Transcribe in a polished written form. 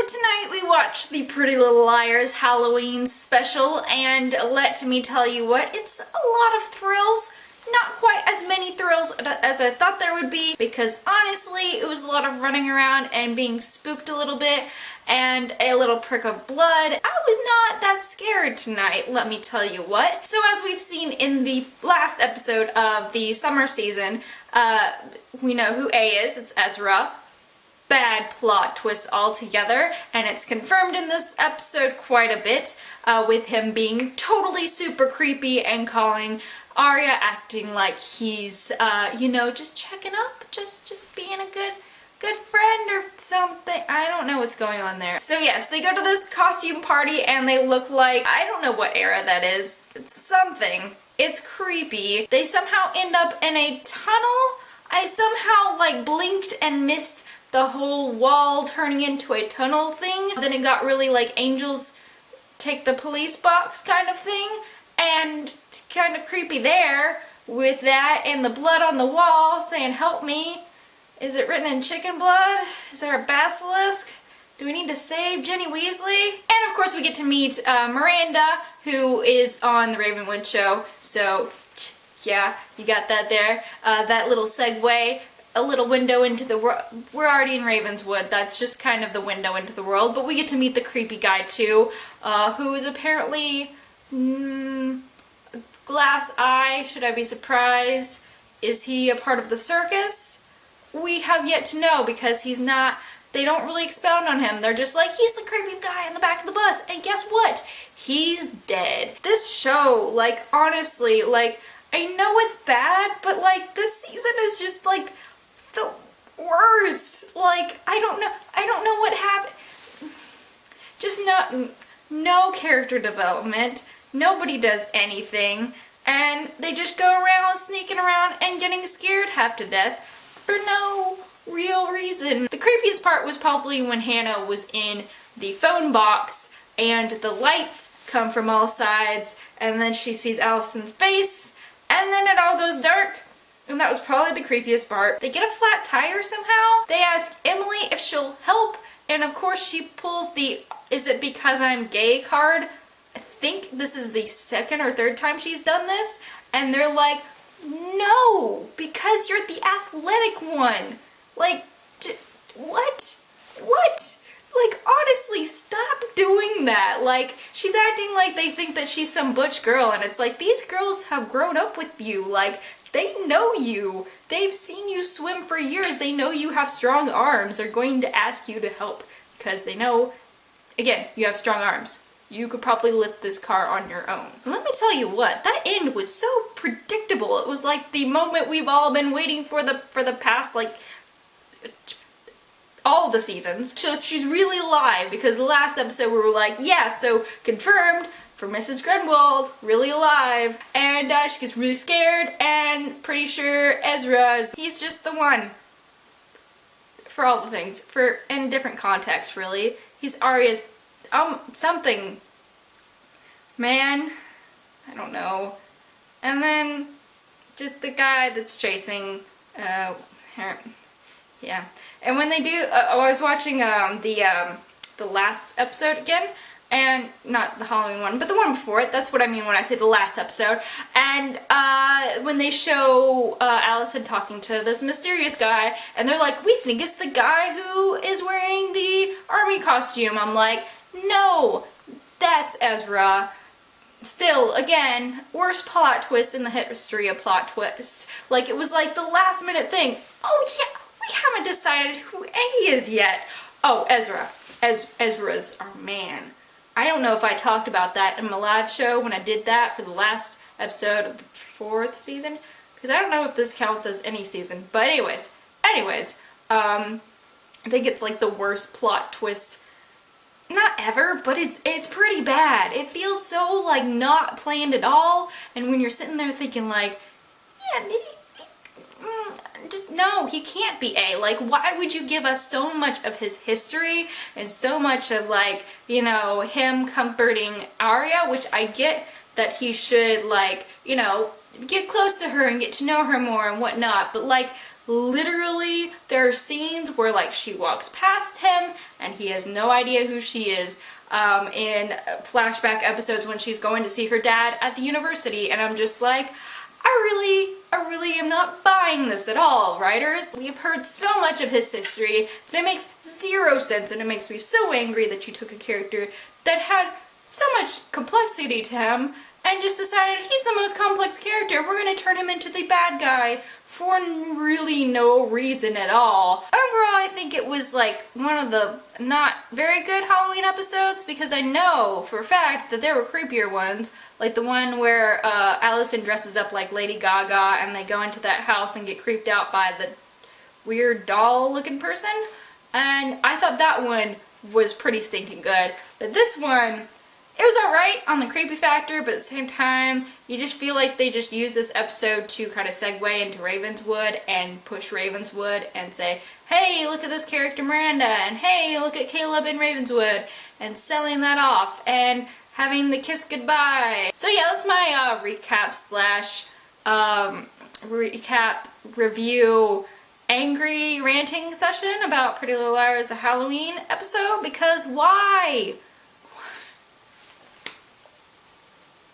tonight we watched the Pretty Little Liars Halloween special, and let me tell you what, it's a lot of thrills. Not quite as many thrills as I thought there would be, because honestly it was a lot of running around and being spooked a little bit and a little prick of blood. I was not that scared tonight, let me tell you what. So as we've seen in the last episode of the summer season, we know who A is. It's Ezra. Bad plot twist altogether, and it's confirmed in this episode quite a bit, with him being totally super creepy and calling Arya, acting like he's, you know, just checking up, just being a good friend or something. I don't know what's going on there. So yes, they go to this costume party and they look like, I don't know what era that is. It's something. It's creepy. They somehow end up in a tunnel. I somehow like blinked and missed the whole wall turning into a tunnel thing. Then it got really like Angels Take the Police Box kind of thing, and kind of creepy there with that and the blood on the wall saying help me. Is it written in chicken blood? Is there a basilisk? Do we need to save Ginny Weasley? And of course we get to meet Miranda, who is on the Ravenwood show, so yeah, you got that there. That little segue. A little window into the world. We're already in Ravenswood, that's just kind of the window into the world, but we get to meet the creepy guy too, who is apparently glass eye. Should I be surprised? Is he a part of the circus? We have yet to know, because he's not, they don't really expound on him. They're just like, he's the creepy guy in the back of the bus, and guess what? He's dead. This show, like, honestly, like, I know it's bad, but like, this season is just like the worst. Like, I don't know what happened. Just no character development. Nobody does anything, and they just go around sneaking around and getting scared half to death for no real reason. The creepiest part was probably when Hannah was in the phone box and the lights come from all sides, and then she sees Allison's face, and then it all goes dark. And that was probably the creepiest part. They get a flat tire somehow. They ask Emily if she'll help, and of course she pulls the "is it because I'm gay" card. I think this is the second or third time she's done this, and they're like, no, because you're the athletic one. Like, what? Like, honestly, stop doing that. Like, she's acting like they think that she's some butch girl, and it's like, these girls have grown up with you. Like, they know you. They've seen you swim for years. They know you have strong arms. They're going to ask you to help because they know, again, you have strong arms. You could probably lift this car on your own. And let me tell you what, that end was so predictable. It was like the moment we've all been waiting for the past, like, all the seasons. So she's really alive, because the last episode we were like, yeah, so confirmed for Mrs. Grenwald, really alive, and she gets really scared, and pretty sure he's just the one for all the things, in different contexts really. He's Arya's, something, man, I don't know. And then, just the guy that's chasing, her, yeah. And when they do, I was watching, the last episode again, and not the Halloween one, but the one before it. That's what I mean when I say the last episode. And when they show Allison talking to this mysterious guy, and they're like, we think it's the guy who is wearing the army costume. I'm like, no, that's Ezra. Still, again, worst plot twist in the history of plot twists. Like, it was like the last minute thing. Oh yeah, we haven't decided who A is yet. Oh, Ezra. Ezra's our man. I don't know if I talked about that in my live show when I did that for the last episode of the 4th season, because I don't know if this counts as any season. But anyways, I think it's like the worst plot twist, not ever, but it's pretty bad. It feels so like not planned at all, and when you're sitting there thinking like, yeah, just, no, he can't be A. Like, why would you give us so much of his history and so much of, like, you know, him comforting Arya, which I get that he should, like, you know, get close to her and get to know her more and whatnot, but, like, literally there are scenes where like she walks past him and he has no idea who she is, in flashback episodes when she's going to see her dad at the university, and I'm just like, I really am not buying this at all, writers. We've heard so much of his history that it makes zero sense, and it makes me so angry that you took a character that had so much complexity to him and just decided he's the most complex character, we're gonna turn him into the bad guy for really no reason at all. Overall, I think it was like one of the not very good Halloween episodes, because I know for a fact that there were creepier ones, like the one where Allison dresses up like Lady Gaga and they go into that house and get creeped out by the weird doll looking person, and I thought that one was pretty stinking good. But this one, it was alright on the creepy factor, but at the same time, you just feel like they just used this episode to kind of segue into Ravenswood and push Ravenswood and say, hey, look at this character Miranda, and hey, look at Caleb in Ravenswood, and selling that off, and having the kiss goodbye. So yeah, that's my recap slash recap review angry ranting session about Pretty Little Liars, the Halloween episode, because why?